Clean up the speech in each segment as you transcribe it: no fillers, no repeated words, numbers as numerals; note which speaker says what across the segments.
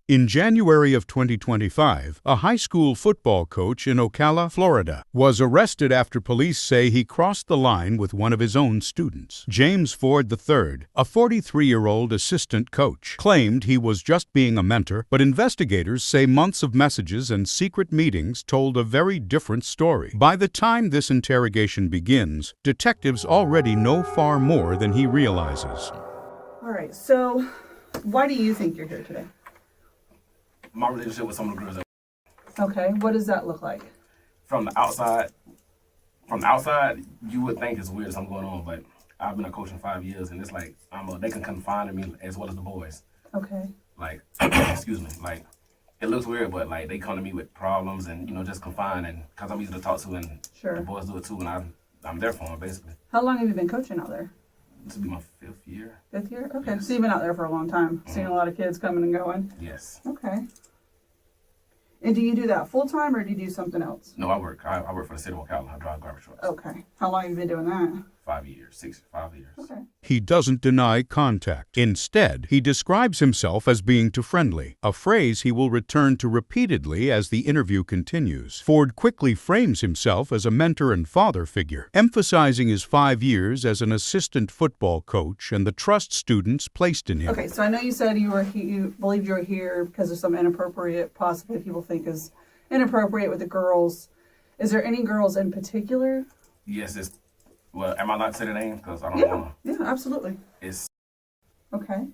Speaker 1: In January of 2025, a high school football coach in Ocala, Florida, was arrested after police say he crossed the line with one of his own students. James Ford III, a 43-year-old assistant coach, claimed he was just being a mentor, but investigators say months of messages and secret meetings told a very different story. By the time this interrogation begins, detectives already know far more than he realizes.
Speaker 2: All right, so why do you think you're here today?
Speaker 3: My relationship with some of the girls.
Speaker 2: Okay, what does that look like?
Speaker 3: From the outside, you would think it's weird something going on, but I've been a coach in 5 years, and it's like they can confide in me as well as the boys.
Speaker 2: Okay.
Speaker 3: Like, excuse me, like it looks weird, but like they come to me with problems and just confide, and because I'm easy to talk to, and
Speaker 2: Sure.
Speaker 3: the boys do it too, and I'm there for them basically.
Speaker 2: How long have you been coaching out there?
Speaker 3: This will be my 5th year.
Speaker 2: 5th year? Okay,
Speaker 3: Yes.
Speaker 2: so you've been out there for a long time, seeing a lot of kids coming and going.
Speaker 3: Yes.
Speaker 2: Okay. And do you do that full time or do you do something else?
Speaker 3: No, I work. I work for the city of Ocala. I drive garbage trucks.
Speaker 2: Okay. How long have you been doing that?
Speaker 3: 5 years, 5 years.
Speaker 2: Okay.
Speaker 1: He doesn't deny contact. Instead, he describes himself as being too friendly, a phrase he will return to repeatedly as the interview continues. Ford quickly frames himself as a mentor and father figure, emphasizing his 5 years as an assistant football coach and the trust students placed in him.
Speaker 2: Okay, so I know you said you believed you were here because of some inappropriate, possibly people think is inappropriate with the girls. Is there any girls in particular?
Speaker 3: Yes, well, am I allowed to say the name? Because I don't want to.
Speaker 2: Yeah, absolutely.
Speaker 3: It's
Speaker 2: Okay.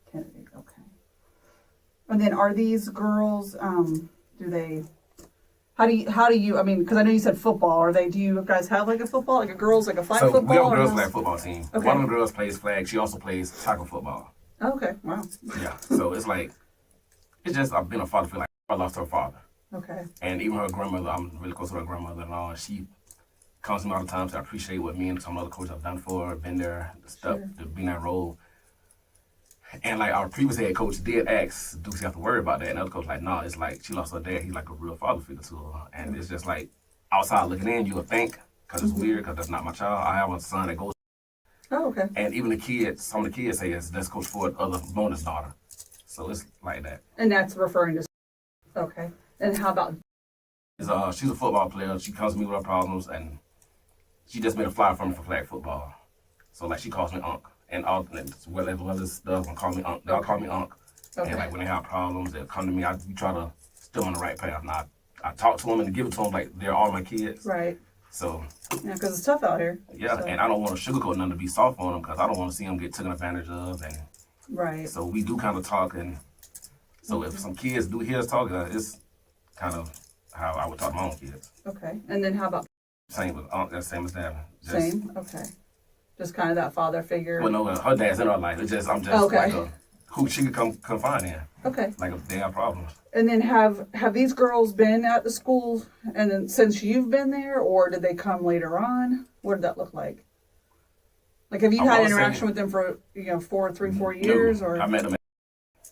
Speaker 2: Kennedy, okay. And then are these girls, how do you, I mean, because I know you said football, do you guys have like a football, like a girls, like a flag football?
Speaker 3: We have a girls flag football team.
Speaker 2: Okay.
Speaker 3: One of the girls plays flag. She also plays tackle football.
Speaker 2: Oh, okay, wow.
Speaker 3: Yeah, so it's just, I've been a father figure. Like, I lost her father.
Speaker 2: Okay.
Speaker 3: And even her grandmother, I'm really close to her grandmother-in-law, and she comes to me all the time to appreciate what me and some other coaches have done for her, been there, the stuff, to be in that role. And like our previous head coach did ask, do she have to worry about that? And the other coach like, no, it's like she lost her dad. He's like a real father figure to her. And it's just like outside looking in, you would think, because it's weird, because that's not my child. I have a son that goes.
Speaker 2: Oh, okay.
Speaker 3: And even the kids, some of the kids say that's Coach Ford's other bonus daughter. So it's like that.
Speaker 2: And that's referring to, okay. And how about?
Speaker 3: She's a football player. She comes to me with her problems, and she just made a flyer for me for flag football. So like she calls me Unc, and all as well as stuff, and call me Unc. They'll call me Unc. Okay. And like when they have problems, they'll come to me. We try to still on the right path. Now I talk to them and give it to them like they're all my kids.
Speaker 2: Right.
Speaker 3: So.
Speaker 2: Yeah, because it's tough out here.
Speaker 3: Yeah, so. And I don't want to sugarcoat nothing to be soft on them because I don't want to see them get taken advantage of. And
Speaker 2: right.
Speaker 3: So we do kind of talk, and so if some kids do hear us talk, it's kind of how I would talk to my own kids.
Speaker 2: Okay. And then how about?
Speaker 3: Same with Unc, that's same as Dad.
Speaker 2: Same? Okay. Just kind of that father figure.
Speaker 3: Well, no, her dad's in her life. It's just, I'm just like who she could confide in.
Speaker 2: Okay.
Speaker 3: Like if they have problems.
Speaker 2: And then have these girls been at the school and then since you've been there, or did they come later on? What did that look like? Like, have you had interaction with them for, 4 years?
Speaker 3: No,
Speaker 2: or?
Speaker 3: I met them.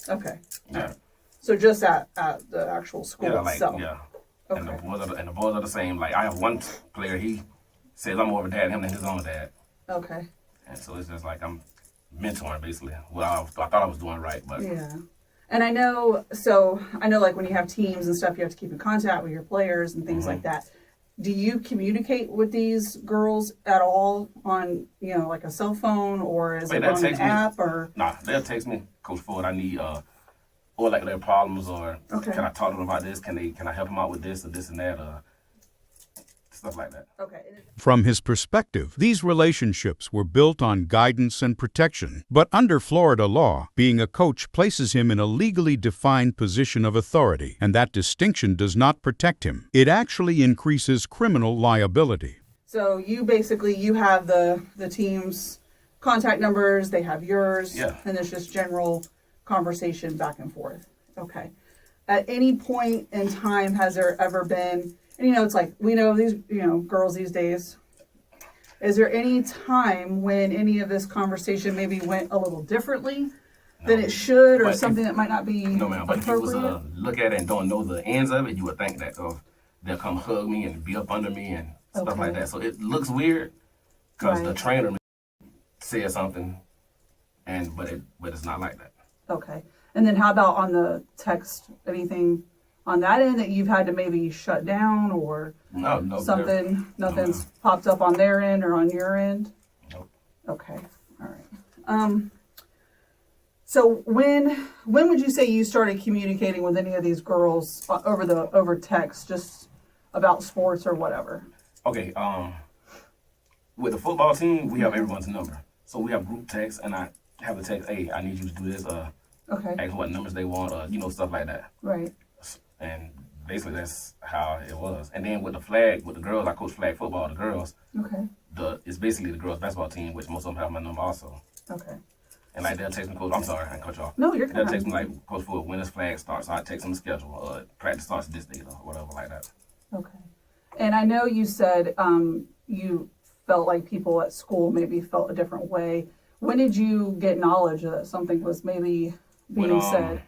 Speaker 2: Okay.
Speaker 3: Yeah.
Speaker 2: So just at the actual school itself?
Speaker 3: Yeah.
Speaker 2: Okay.
Speaker 3: And the boys are the same. Like I have one player, he says I'm more of a dad to him than his own dad.
Speaker 2: Okay.
Speaker 3: And so it's just like I'm mentoring basically. Well, I thought I was doing right, but
Speaker 2: yeah. And I know like when you have teams and stuff, you have to keep in contact with your players and things like that. Do you communicate with these girls at all on, like a cell phone, or is it on an app or?
Speaker 3: Nah, they'll text me, Coach Ford, I need or like their problems, or can I talk to them about this? Can I help them out with this or this and that, or stuff like that.
Speaker 2: Okay.
Speaker 1: From his perspective, these relationships were built on guidance and protection. But under Florida law, being a coach places him in a legally defined position of authority, and that distinction does not protect him. It actually increases criminal liability.
Speaker 2: So you have the team's contact numbers, they have yours, and there's just general conversation back and forth. Okay. At any point in time, has there ever been, and it's like, we know these, girls these days, is there any time when any of this conversation maybe went a little differently than it should, or something that might not be
Speaker 3: No, ma'am, but if you was
Speaker 2: appropriate?
Speaker 3: look at it and don't know the ends of it, you would think that they'll come hug me and be up under me and stuff like that. So it looks weird because the trainer said something but it's not like that.
Speaker 2: Okay. And then how about on the text? Anything on that end that you've had to maybe shut down or
Speaker 3: No,
Speaker 2: something? Nothing's popped up on their end or on your end?
Speaker 3: Nope.
Speaker 2: Okay. All right. So when would you say you started communicating with any of these girls over text, just about sports or whatever?
Speaker 3: Okay. With the football team, we have everyone's number, so we have group text, and I have a text. Hey, I need you to do this.
Speaker 2: Okay.
Speaker 3: Ask what numbers they want, stuff like that.
Speaker 2: Right.
Speaker 3: And basically that's how it was. And then with the girls, I coach flag football. The girls,
Speaker 2: Okay.
Speaker 3: It's basically the girls basketball team, which most of them have my number also.
Speaker 2: Okay.
Speaker 3: And like they'll text me, coach. I'm sorry, I cut you off.
Speaker 2: No, you're
Speaker 3: They'll
Speaker 2: fine.
Speaker 3: text me like, coach, for when this flag starts, so I text them the schedule. Practice starts this date or whatever like that.
Speaker 2: Okay. And I know you said you felt like people at school maybe felt a different way. When did you get knowledge that something was maybe being said?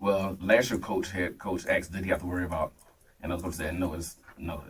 Speaker 3: Well, last year coach asked, did he have to worry about? And the coach said, no, it's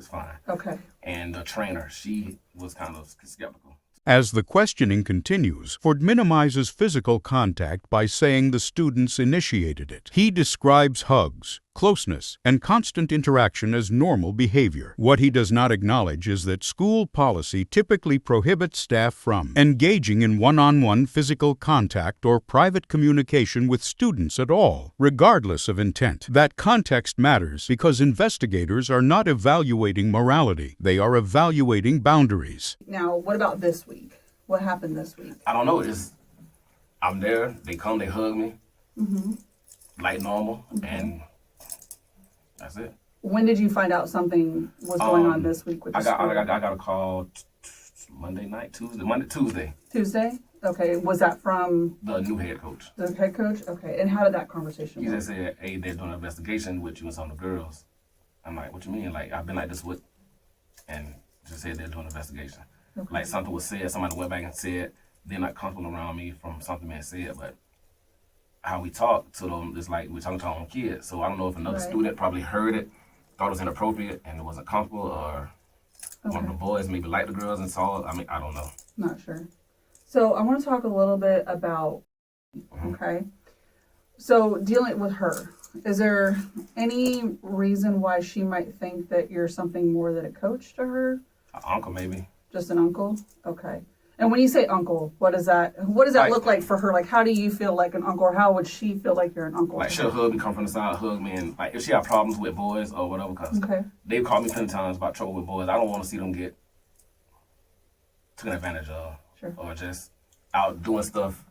Speaker 3: fine.
Speaker 2: Okay.
Speaker 3: And the trainer, she was kind of skeptical.
Speaker 1: As the questioning continues, Ford minimizes physical contact by saying the students initiated it. He describes hugs, closeness, and constant interaction as normal behavior. What he does not acknowledge is that school policy typically prohibits staff from engaging in one-on-one physical contact or private communication with students at all, regardless of intent. That context matters because investigators are not evaluating morality. They are evaluating boundaries.
Speaker 2: Now, what about this week? What happened this week?
Speaker 3: I don't know. I'm there. They come. They hug me, like normal, and that's it.
Speaker 2: When did you find out something was going on this week with the school?
Speaker 3: I got a call Tuesday.
Speaker 2: Tuesday? Okay. Was that from
Speaker 3: The new head coach.
Speaker 2: the head coach? Okay. And how did that conversation
Speaker 3: He
Speaker 2: go?
Speaker 3: just said, hey, they're doing an investigation with you and some of the girls. I'm like, what you mean? Like, I've been like this with, and just said they're doing an investigation.
Speaker 2: Okay.
Speaker 3: Like something was said, somebody went back and said they're not comfortable around me from something being said, but how we talk to them is like we're talking to our own kids. So I don't know if another
Speaker 2: Right.
Speaker 3: student probably heard it, thought it was inappropriate, and it wasn't comfortable, or one of the boys maybe liked the girls and saw it. I mean, I don't know.
Speaker 2: Not sure. So I want to talk a little bit about, okay, so dealing with her, is there any reason why she might think that you're something more than a coach to her?
Speaker 3: An uncle maybe.
Speaker 2: Just an uncle? Okay. And when you say uncle, what does that look like for her? Like, how do you feel like an uncle, or how would she feel like you're an uncle?
Speaker 3: Like, she'll hug me, come from the side, hug me, and like if she have problems with boys or whatever, because they've called me plenty of times about trouble with boys. I don't want to see them get taken advantage of, or just out doing stuff.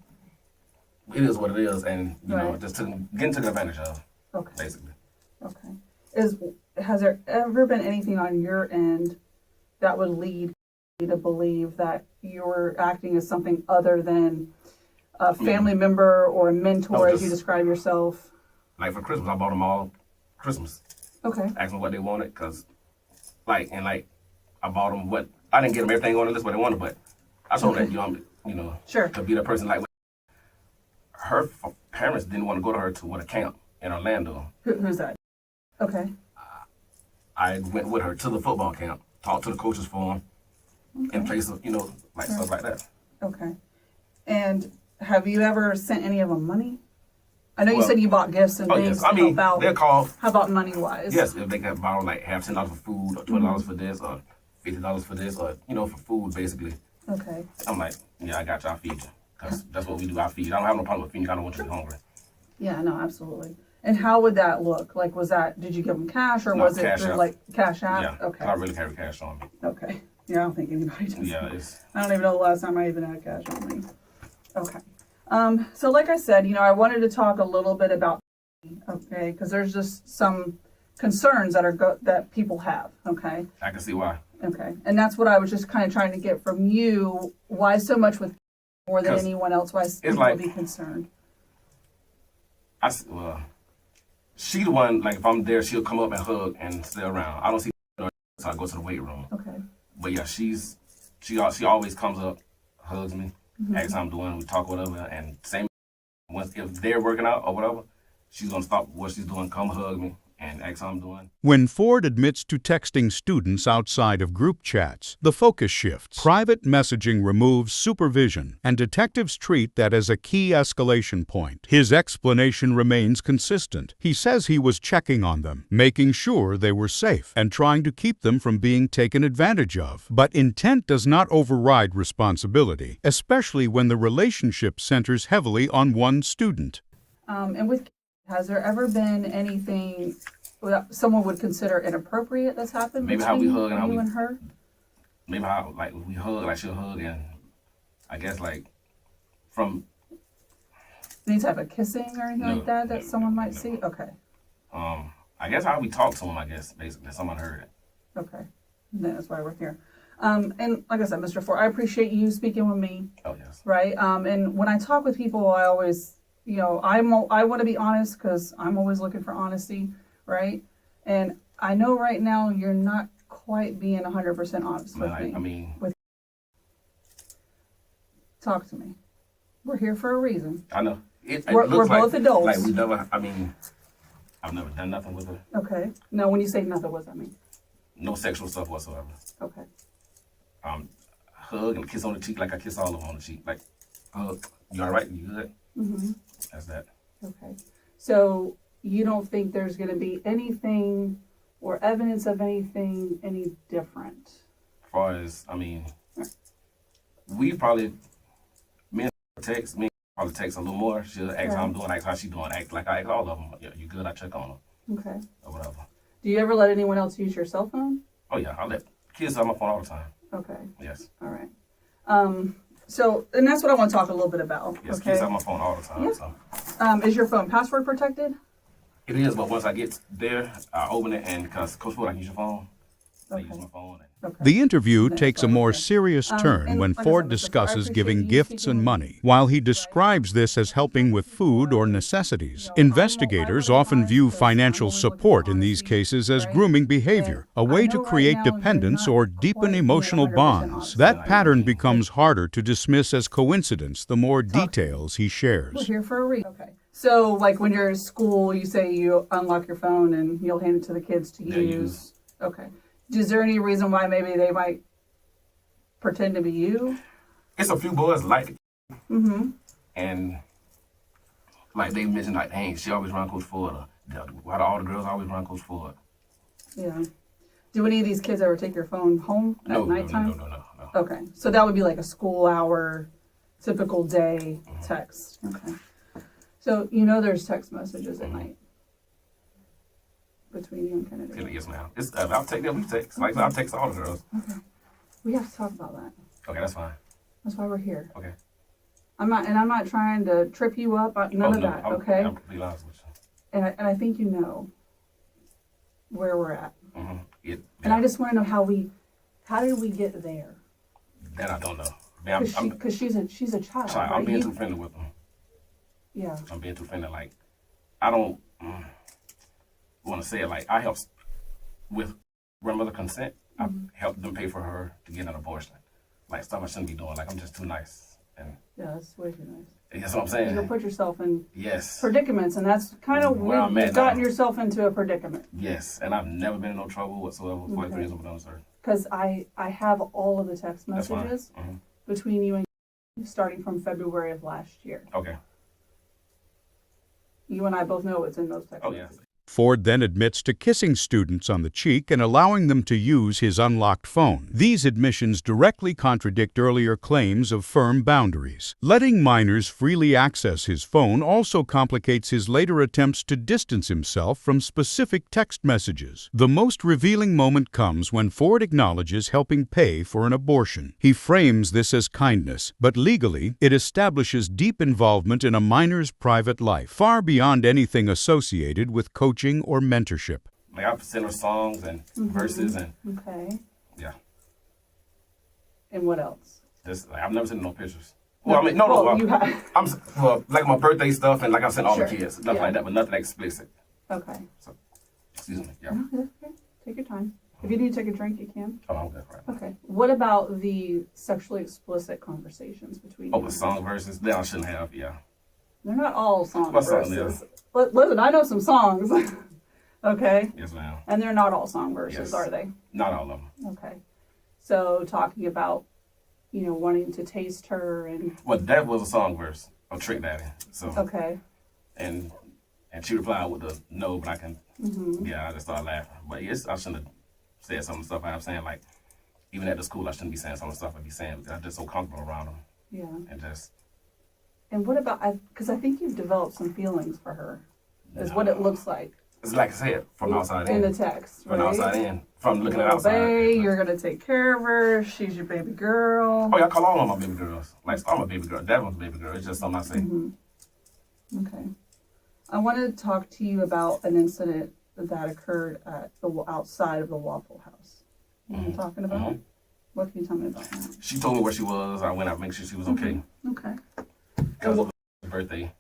Speaker 3: It is what it is, and you know, just getting taken advantage of, basically.
Speaker 2: Okay. Has there ever been anything on your end that would lead you to believe that you're acting as something other than a family member or a mentor, as you describe yourself?
Speaker 3: Like for Christmas, I bought them all Christmas.
Speaker 2: Okay.
Speaker 3: Asked them what they wanted, cause I bought them what I didn't get them everything on the list what they wanted, but I told them that to be the person like her parents didn't want to go to her to a camp in Orlando.
Speaker 2: Who's that? Okay.
Speaker 3: I went with her to the football camp, talked to the coaches for them. In place of, stuff like that.
Speaker 2: Okay. And have you ever sent any of them money? I know you said you bought gifts and things.
Speaker 3: Yes. I mean, they're called.
Speaker 2: How about money-wise?
Speaker 3: Yes, if they can borrow have $10 for food, or $20 for this, or $50 for this, or for food, basically.
Speaker 2: Okay.
Speaker 3: I'm like, yeah, I got you. I'll feed you, because that's what we do. I feed you. I don't have no problem with feeding you. I don't want you to be hungry.
Speaker 2: Yeah, no, absolutely. And how would that look? Like, did you give them cash, or was it through Cash App?
Speaker 3: Yeah.
Speaker 2: Okay.
Speaker 3: I really carry cash on me.
Speaker 2: Okay. Yeah, I don't think anybody does.
Speaker 3: Yeah,
Speaker 2: I don't even know the last time I even had cash on me. Okay. So like I said, I wanted to talk a little bit about, okay, because there's just some concerns that people have, okay?
Speaker 3: I can see why.
Speaker 2: Okay. And that's what I was just kind of trying to get from you. Why so much with more than anyone else? Why people would be concerned?
Speaker 3: She the one, like if I'm there, she'll come up and hug and stay around. I don't see her, so I go to the weight room.
Speaker 2: Okay.
Speaker 3: But yeah, she always comes up, hugs me, asks how I'm doing, we talk whatever, and if they're working out or whatever, she's gonna stop what she's doing, come hug me, and ask how I'm doing.
Speaker 1: When Ford admits to texting students outside of group chats, the focus shifts. Private messaging removes supervision, and detectives treat that as a key escalation point. His explanation remains consistent. He says he was checking on them, making sure they were safe, and trying to keep them from being taken advantage of. But intent does not override responsibility, especially when the relationship centers heavily on one student.
Speaker 2: And with, has there ever been anything that someone would consider inappropriate that's happened
Speaker 3: Maybe
Speaker 2: between
Speaker 3: how we hug and how
Speaker 2: you
Speaker 3: we,
Speaker 2: and her?
Speaker 3: Maybe how like we hug, like she'll hug, and I guess like from
Speaker 2: Any type of kissing or anything like that
Speaker 3: no,
Speaker 2: someone might
Speaker 3: no.
Speaker 2: see? Okay.
Speaker 3: I guess how we talk to him. I guess basically someone heard it.
Speaker 2: Okay. Then that's why we're here. And like I said, Mr. Ford, I appreciate you speaking with me.
Speaker 3: Oh yes.
Speaker 2: Right. And when I talk with people, I always, I want to be honest because I'm always looking for honesty. Right. And I know right now you're not quite being 100% honest with me.
Speaker 3: I mean,
Speaker 2: talk to me. We're here for a reason.
Speaker 3: I know.
Speaker 2: We're both adults.
Speaker 3: Like we never. I mean, I've never done nothing with her.
Speaker 2: Okay. Now, when you say nothing, what does that mean?
Speaker 3: No sexual stuff whatsoever.
Speaker 2: Okay.
Speaker 3: Hug and kiss on the cheek like I kiss all of them on the cheek. Like, hug. You all right? You good?
Speaker 2: Mm-hmm.
Speaker 3: That's that.
Speaker 2: Okay. So you don't think there's going to be anything or evidence of anything any different?
Speaker 3: As far as, I mean, we probably, me probably text a little more. She'll ask how I'm doing, ask how she doing, act like I ask all of them. Yeah, you good? I check on them.
Speaker 2: Okay.
Speaker 3: Or whatever.
Speaker 2: Do you ever let anyone else use your cell phone?
Speaker 3: Oh yeah, I let kids have my phone all the time.
Speaker 2: Okay.
Speaker 3: Yes.
Speaker 2: All right. So, and that's what I want to talk a little bit about.
Speaker 3: Yes,
Speaker 2: okay?
Speaker 3: kids have my phone all the time.
Speaker 2: Yeah.
Speaker 3: So.
Speaker 2: Is your phone password protected?
Speaker 3: It is, but once I get there, I open it, and because Coach Ford, I can use your phone. I
Speaker 2: Okay.
Speaker 3: use my phone.
Speaker 2: Okay.
Speaker 1: The interview
Speaker 2: That's
Speaker 1: takes a
Speaker 2: fine,
Speaker 1: more
Speaker 2: okay.
Speaker 1: serious turn
Speaker 2: and
Speaker 1: when
Speaker 2: like I
Speaker 1: Ford
Speaker 2: said, Mr. Ford, I
Speaker 1: discusses
Speaker 2: appreciate
Speaker 1: giving
Speaker 2: you
Speaker 1: gifts
Speaker 2: speaking
Speaker 1: and
Speaker 2: with
Speaker 1: money.
Speaker 2: me.
Speaker 1: While he describes this as helping with food or necessities, investigators often view financial support in these cases as grooming behavior, a way to create dependence or deepen emotional bonds. That pattern becomes harder to dismiss as coincidence the more details he
Speaker 2: We're
Speaker 1: shares.
Speaker 2: here for a reason. Okay. So, like when you're in school, you say you unlock your phone and you'll hand it to the kids to use. Okay. Is there any reason why maybe they might pretend to be you?
Speaker 3: It's a few boys like it.
Speaker 2: Mm-hmm.
Speaker 3: And like they mentioned, like, dang, she always run Coach Ford. Why do all the girls always run Coach Ford?
Speaker 2: Yeah. Do any of these kids ever take your phone home at nighttime?
Speaker 3: No.
Speaker 2: Okay. So that would be like a school hour, typical day text. Okay. So there's text messages at night between you and Kennedy.
Speaker 3: Yes, ma'am. I'll take them. We text. Like I'll text all the girls.
Speaker 2: Okay. We have to talk about that.
Speaker 3: Okay, that's fine.
Speaker 2: That's why we're here.
Speaker 3: Okay.
Speaker 2: I'm not trying to trip you up. None of that. Okay.
Speaker 3: I'm completely honest with
Speaker 2: And I think you know where we're at.
Speaker 3: you. Mm-hmm.
Speaker 2: And I just want to know how did we get there?
Speaker 3: That I don't know. Man,
Speaker 2: Because she's a child.
Speaker 3: sorry,
Speaker 2: Right?
Speaker 3: I'm being too friendly with them.
Speaker 2: Yeah.
Speaker 3: I'm being too friendly. Like, I don't want to say it. Like, I help with grandmother consent. I help them pay for her to get an abortion. Like, stuff I shouldn't be doing. Like, I'm just too nice. And
Speaker 2: Yeah, that's way too nice.
Speaker 3: that's what I'm saying.
Speaker 2: You'll put yourself in
Speaker 3: Yes.
Speaker 2: predicaments, and that's kind of
Speaker 3: Where I'm
Speaker 2: you've
Speaker 3: at
Speaker 2: gotten
Speaker 3: now.
Speaker 2: yourself into a predicament.
Speaker 3: Yes. And I've never been in no trouble whatsoever. 43 years old on this earth.
Speaker 2: Because I have all of the text
Speaker 3: That's fine.
Speaker 2: messages between you and starting from February of last year.
Speaker 3: Okay.
Speaker 2: You and I both know what's in those text
Speaker 3: Oh,
Speaker 2: messages.
Speaker 3: yes.
Speaker 1: Ford then admits to kissing students on the cheek and allowing them to use his unlocked phone. These admissions directly contradict earlier claims of firm boundaries. Letting minors freely access his phone also complicates his later attempts to distance himself from specific text messages. The most revealing moment comes when Ford acknowledges helping pay for an abortion. He frames this as kindness, but legally, it establishes deep involvement in a minor's private life, far beyond anything associated with coaching or mentorship.
Speaker 3: Like, I've sent her songs and verses and
Speaker 2: Okay.
Speaker 3: yeah.
Speaker 2: And what else?
Speaker 3: Like, I've never sent no pictures. Well, I mean, no.
Speaker 2: You have.
Speaker 3: Like my birthday stuff and like I've sent all the
Speaker 2: Sure.
Speaker 3: kids, stuff like that, but nothing explicit.
Speaker 2: Okay.
Speaker 3: So, excuse me. Yeah.
Speaker 2: No, that's okay. Take your time. If you need to take a drink, you can.
Speaker 3: Oh, I'm good. Right.
Speaker 2: Okay. What about the sexually explicit conversations between
Speaker 3: Oh,
Speaker 2: you?
Speaker 3: with song verses, that I shouldn't have. Yeah.
Speaker 2: They're not all song
Speaker 3: What song
Speaker 2: verses.
Speaker 3: is?
Speaker 2: Listen, I know some songs. Okay.
Speaker 3: Yes, ma'am.
Speaker 2: And they're not all song verses,
Speaker 3: Yes.
Speaker 2: are they?
Speaker 3: Not all of them.
Speaker 2: Okay. So talking about, wanting to taste her and.
Speaker 3: Well, that was a song verse of Trick Daddy. So.
Speaker 2: Okay.
Speaker 3: And she replied with a no, but I can. Yeah, I just started laughing. But yes, I shouldn't have said some of the stuff I'm saying. Like, even at the school, I shouldn't be saying some of the stuff I be saying because I'm just so comfortable around them.
Speaker 2: Yeah.
Speaker 3: And just.
Speaker 2: And what about, because I think you've developed some feelings for her, is what it looks like.
Speaker 3: It's like I said, from outside
Speaker 2: in
Speaker 3: in.
Speaker 2: the text,
Speaker 3: From
Speaker 2: right?
Speaker 3: outside in. From looking at
Speaker 2: Obey,
Speaker 3: outside.
Speaker 2: you're going to take care of her, she's your baby girl.
Speaker 3: Oh, yeah, I call all of my baby girls. Like, I'm a baby girl. Devon's a baby girl. It's just something I say.
Speaker 2: Okay. I want to talk to you about an incident that occurred at outside of the Waffle House. You know what I'm talking about? What can you tell me about that?
Speaker 3: She told me where she was. I went out to make sure she was okay.
Speaker 2: Okay.
Speaker 3: Because of her birthday.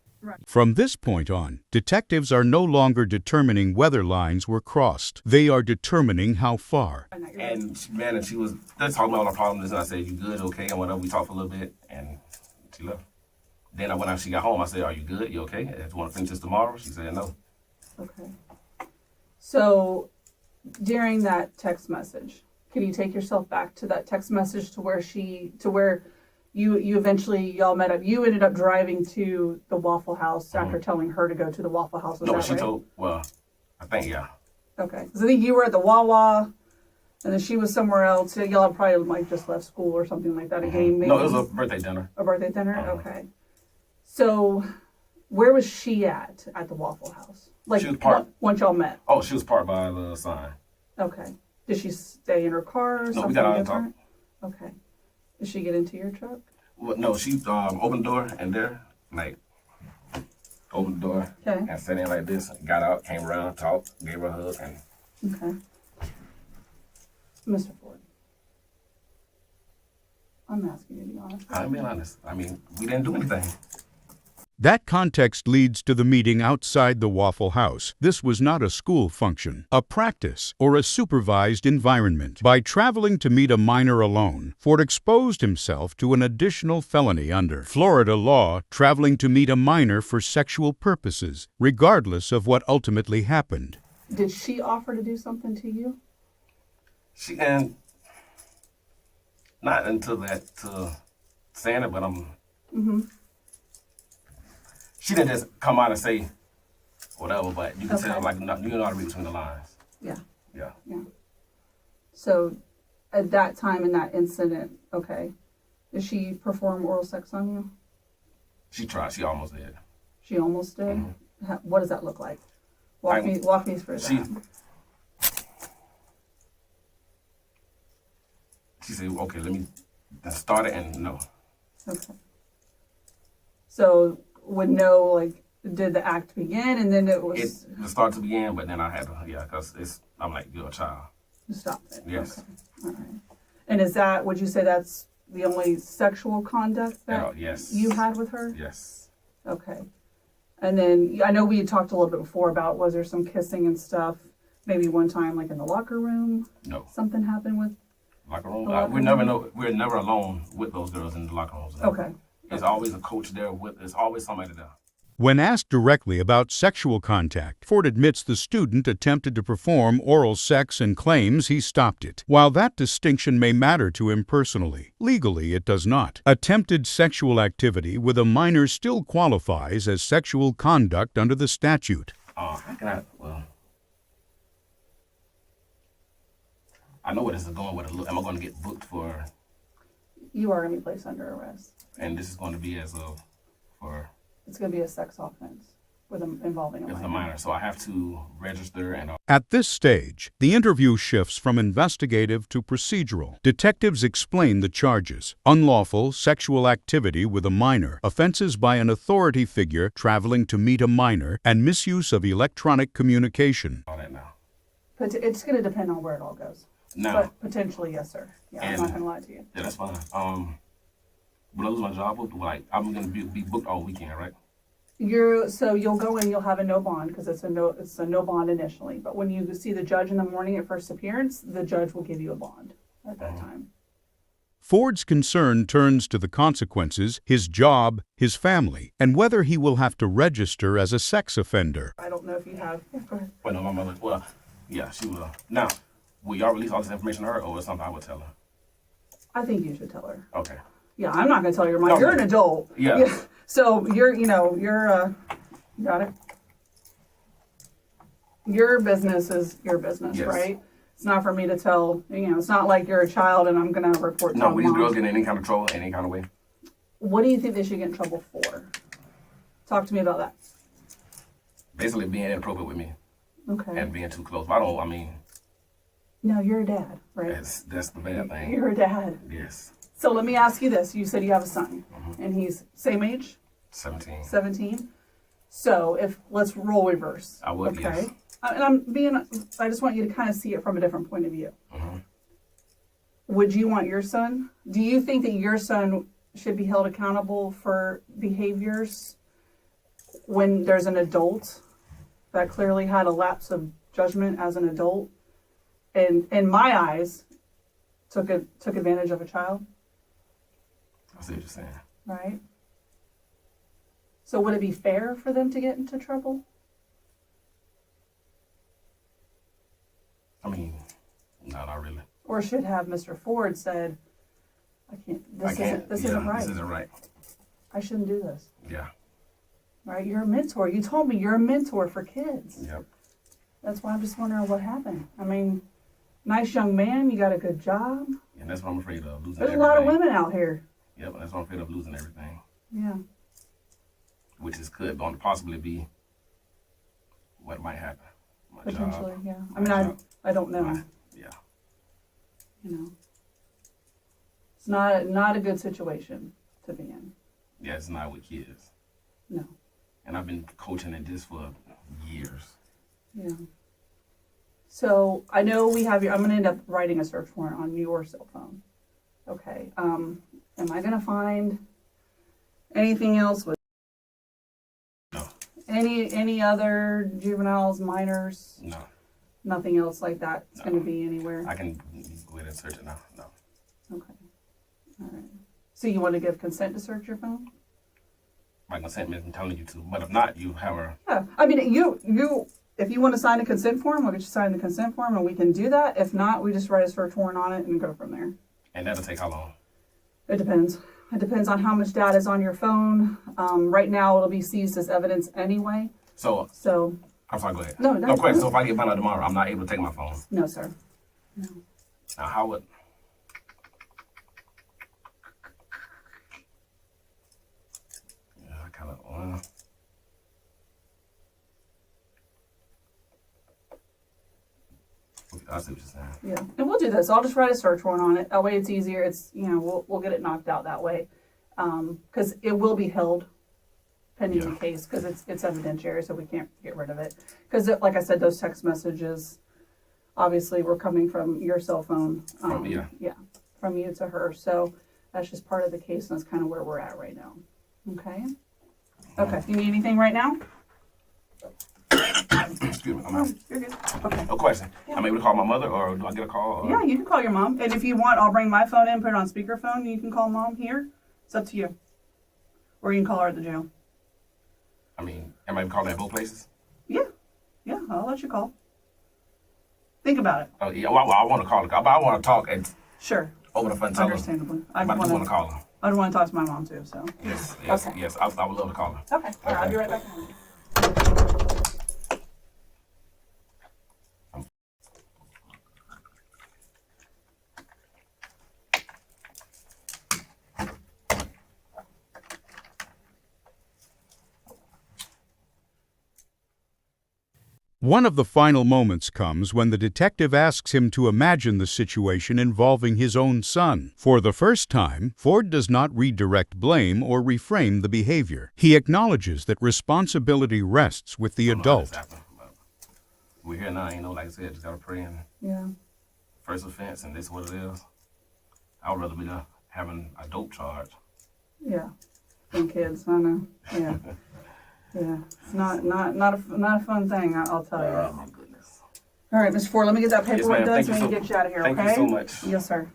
Speaker 1: From this point on, detectives are no longer determining whether lines were crossed. They are determining how far.
Speaker 3: And she was just talking about all our problems. And I said, "You good? Okay?" And whatever. We talked for a little bit, and she left. Then when she got home, I said, "Are you good? You okay? Do you want to finish this tomorrow?" She said, "No."
Speaker 2: Okay. So during that text message, can you take yourself back to that text message to where you eventually y'all met up? You ended up driving to the Waffle House after telling her to go to the Waffle House. Was
Speaker 3: No,
Speaker 2: that
Speaker 3: but she
Speaker 2: right?
Speaker 3: told. Well, I think yeah.
Speaker 2: Okay, because I think you were at the Wawa, and then she was somewhere else. Y'all probably just left school or something like that. A game, maybe.
Speaker 3: No, it was a birthday dinner.
Speaker 2: A birthday dinner. Okay. So, where was she at the Waffle House? Like,
Speaker 3: She was parked.
Speaker 2: Once y'all met.
Speaker 3: Oh, she was parked by the sign.
Speaker 2: Okay. Did she stay in her car or something
Speaker 3: No, we got out and
Speaker 2: different? Okay. Did she get into your truck?
Speaker 3: Well, no, she opened the door and there, like, opened the door
Speaker 2: Okay.
Speaker 3: and sat in like this. Got out, came around, talked, gave her a hug, and
Speaker 2: Okay. Mr. Ford, I'm asking you to be honest.
Speaker 3: I'm being honest. I mean, we didn't do anything.
Speaker 1: That context leads to the meeting outside the Waffle House. This was not a school function, a practice, or a supervised environment. By traveling to meet a minor alone, Ford exposed himself to an additional felony under Florida law, traveling to meet a minor for sexual purposes, regardless of what ultimately happened.
Speaker 2: Did she offer to do something to you?
Speaker 3: She and not until that to saying it, but she didn't just come out and say whatever, but you can tell, like, you know how to read between the lines.
Speaker 2: Yeah.
Speaker 3: Yeah.
Speaker 2: Yeah. So, at that time in that incident, okay, did she perform oral sex on you?
Speaker 3: She tried. She almost did.
Speaker 2: She almost did? What does that look like? Walk me through that.
Speaker 3: She said, "Okay, let me start it," and no.
Speaker 2: Okay. So, would know, like, did the act begin and then it was...
Speaker 3: It started to begin, but then I had to, because I'm like, you're a child.
Speaker 2: Stop it.
Speaker 3: Yes.
Speaker 2: Okay. All right. And would you say that's the only sexual conduct that
Speaker 3: yes.
Speaker 2: you had with her?
Speaker 3: Yes.
Speaker 2: Okay. And then, I know we had talked a little bit before about, was there some kissing and stuff? Maybe one time, like in the locker room?
Speaker 3: No.
Speaker 2: Something happened with...
Speaker 3: Locker room?
Speaker 2: Locker
Speaker 3: We're never alone with those girls in the locker rooms.
Speaker 2: Okay.
Speaker 3: There's always a coach there there's always somebody there.
Speaker 1: When asked directly about sexual contact, Ford admits the student attempted to perform oral sex and claims he stopped it. While that distinction may matter to him personally, legally it does not. Attempted sexual activity with a minor still qualifies as sexual conduct under the statute.
Speaker 3: I know where this is going with it. Am I going to get booked for...
Speaker 2: You are going to be placed under arrest.
Speaker 3: And this is going to be for...
Speaker 2: It's going to be a sex offense involving a minor.
Speaker 3: It's a minor, so I have to register and...
Speaker 1: At this stage, the interview shifts from investigative to procedural. Detectives explain the charges: unlawful sexual activity with a minor, offenses by an authority figure traveling to meet a minor, and misuse of electronic communication.
Speaker 3: All that now.
Speaker 2: But it's going to depend on where it all goes.
Speaker 3: Now,
Speaker 2: but potentially, yes, sir. Yeah, I'm not going to lie to you.
Speaker 3: Yeah, that's fine. Will I lose my job? Like, I'm going to be booked all weekend, right?
Speaker 2: So you'll go in, you'll have a no bond because it's a no bond initially. But when you see the judge in the morning at first appearance, the judge will give you a bond at that time.
Speaker 1: Ford's concern turns to the consequences, his job, his family, and whether he will have to register as a sex offender.
Speaker 2: I don't know if you have. Go ahead.
Speaker 3: Well, no, my mother, well, yeah, she will. Now, will y'all release all this information to her, or is something I would tell her?
Speaker 2: I think you should tell her.
Speaker 3: Okay.
Speaker 2: Yeah, I'm not going to tell your mom.
Speaker 3: No.
Speaker 2: You're an adult.
Speaker 3: Yeah.
Speaker 2: So you're, you got it? Your business is your business,
Speaker 3: Yes.
Speaker 2: right? It's not for me to tell, it's not like you're a child and I'm going to report to
Speaker 3: No,
Speaker 2: your
Speaker 3: will these
Speaker 2: mom.
Speaker 3: girls get in any kind of trouble, any kind of way?
Speaker 2: What do you think they should get in trouble for? Talk to me about that.
Speaker 3: Basically being inappropriate with me
Speaker 2: Okay.
Speaker 3: and being too close.
Speaker 2: No, you're a dad, right?
Speaker 3: That's the bad thing.
Speaker 2: You're a dad.
Speaker 3: Yes.
Speaker 2: So let me ask you this. You said you have a son, and he's same age?
Speaker 3: 17.
Speaker 2: 17? So let's role reverse.
Speaker 3: I would,
Speaker 2: okay?
Speaker 3: yes.
Speaker 2: I just want you to kind of see it from a different point of view. Would you want your son? Do you think that your son should be held accountable for behaviors when there's an adult that clearly had a lapse of judgment as an adult and in my eyes took advantage of a child?
Speaker 3: I see what you're saying.
Speaker 2: Right? So would it be fair for them to get into trouble?
Speaker 3: No, not really.
Speaker 2: Or should have Mr. Ford said, this isn't right.
Speaker 3: This isn't right.
Speaker 2: I shouldn't do this.
Speaker 3: Yeah.
Speaker 2: Right? You're a mentor. You told me you're a mentor for kids.
Speaker 3: Yep.
Speaker 2: That's why I'm just wondering what happened. Nice young man. You got a good job.
Speaker 3: And that's what I'm afraid of, losing
Speaker 2: There's
Speaker 3: everything.
Speaker 2: a lot of women out here.
Speaker 3: Yep, that's what I'm afraid of, losing everything.
Speaker 2: Yeah.
Speaker 3: Which could possibly be what might happen. My
Speaker 2: Potentially,
Speaker 3: job,
Speaker 2: yeah.
Speaker 3: my job,
Speaker 2: I don't know.
Speaker 3: yeah.
Speaker 2: It's not a good situation to be in.
Speaker 3: Yeah, it's not with kids.
Speaker 2: No.
Speaker 3: And I've been coaching at this for years.
Speaker 2: Yeah. So I know we have I'm going to end up writing a search warrant on your cell phone. Okay. Am I going to find anything else with
Speaker 3: No.
Speaker 2: any other juveniles, minors?
Speaker 3: No.
Speaker 2: Nothing else like that is
Speaker 3: No.
Speaker 2: going to be anywhere?
Speaker 3: I can go ahead and search it now. No.
Speaker 2: Okay. All right. So you want to give consent to search your phone?
Speaker 3: My consent means I'm telling you to. But if not, you have a...
Speaker 2: Yeah. If you want to sign a consent form, we'll get you signed the consent form and we can do that. If not, we just write a search warrant on it and go from there.
Speaker 3: And that'll take how long?
Speaker 2: It depends. It depends on how much data is on your phone. Right now, it'll be seized as evidence anyway.
Speaker 3: So I'm sorry, go ahead.
Speaker 2: No,
Speaker 3: no question. So if I get found out tomorrow, I'm not able to take my phone.
Speaker 2: No, sir. No.
Speaker 3: Now, how would... Yeah, I kind of... I see what you're saying.
Speaker 2: Yeah, and we'll do this. I'll just write a search warrant on it. That way it's easier. It's, we'll get it knocked out that way. Because it will be held pending the case because it's evidentiary, so we can't get rid of it. Because, like I said, those text messages obviously were coming from your cell phone. Yeah, from you to her. So that's just part of the case, and that's kind of where we're at right now. Okay? Okay. You need anything right now?
Speaker 3: Excuse me, I'm out.
Speaker 2: You're good. Okay.
Speaker 3: No question.
Speaker 2: Yeah.
Speaker 3: I'm able to call my mother, or do I get a call? Or?
Speaker 2: Yeah, you can call your mom. And if you want, I'll bring my phone in, put it on speakerphone, and you can call mom here. It's up to you. Or you can call her at the jail.
Speaker 3: Am I able to call her at both places?
Speaker 2: Yeah, I'll let you call. Think about it.
Speaker 3: Oh, yeah, well, I want to call her, but I want to talk
Speaker 2: Sure.
Speaker 3: over the phone. Tell her.
Speaker 2: Understandably.
Speaker 3: I just want to call her.
Speaker 2: I'd want to talk to my mom too, so.
Speaker 3: Yes,
Speaker 2: Okay.
Speaker 3: yes. I would love to call her.
Speaker 2: Okay. All right, I'll be right back.
Speaker 1: One of the final moments comes when the detective asks him to imagine the situation involving his own son. For the first time, Ford does not redirect blame or reframe the behavior. He acknowledges that responsibility rests with the adult.
Speaker 3: We're here now, like I said, just gotta pray and first offense, and this is what it is. I would rather be having a dope charge.
Speaker 2: Yeah. Than kids, I know. Yeah. Yeah, it's not a fun thing, I'll tell you.
Speaker 3: Oh my goodness.
Speaker 2: All right, Mr. Ford, let me get that paperwork done so we can
Speaker 3: Thank you
Speaker 2: get you out of here, okay?
Speaker 3: Thank you so much.
Speaker 2: Yes, sir.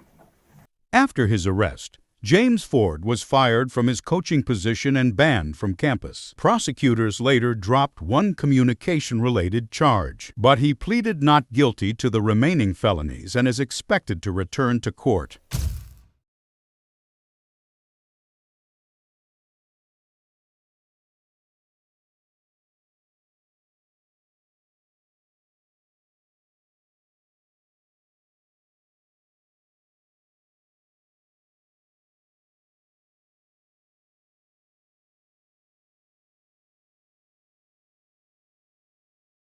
Speaker 1: After his arrest, James Ford was fired from his coaching position and banned from campus. Prosecutors later dropped one communication-related charge, but he pleaded not guilty to the remaining felonies and is expected to return to court.